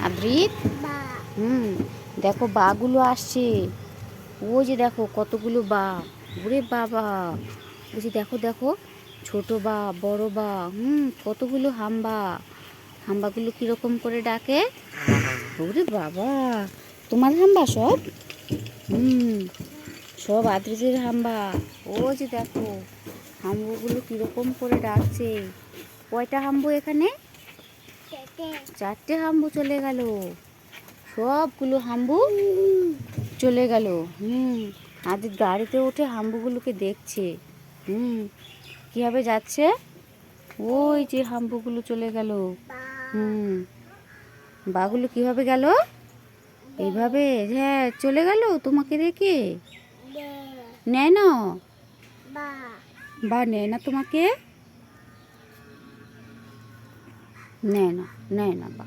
আদ্রিত, দেখো বাগুলো আসছে। ওই যে দেখো কতগুলো বা। ওরে বাবা, ওই যে দেখো দেখো, ছোট বা বড় বা, কতগুলো হাম্বা। হাম্বাগুলো কিরকম করে ডাকে। ওরে বাবা, তোমার হাম্বা সব? সব আদ্রিতের হাম্বা। ওই যে দেখো হাম্বুগুলো কিরকম করে ডাকছে। কয়টা হাম্বু এখানে? চারটে হাম্বু চলে গেল। সবগুলো হাম্বু চলে গেল। আদিত গাড়িতে উঠে হাম্বুগুলোকে দেখছে। কিভাবে যাচ্ছে। ওই যে হাম্বুগুলো চলে গেল। বাগুলো কিভাবে গেল? এইভাবে। হ্যাঁ, চলে গেল তোমাকে রেখে। নেয় না, বা নেয় না তোমাকে, নেয় না, নেয় না বা।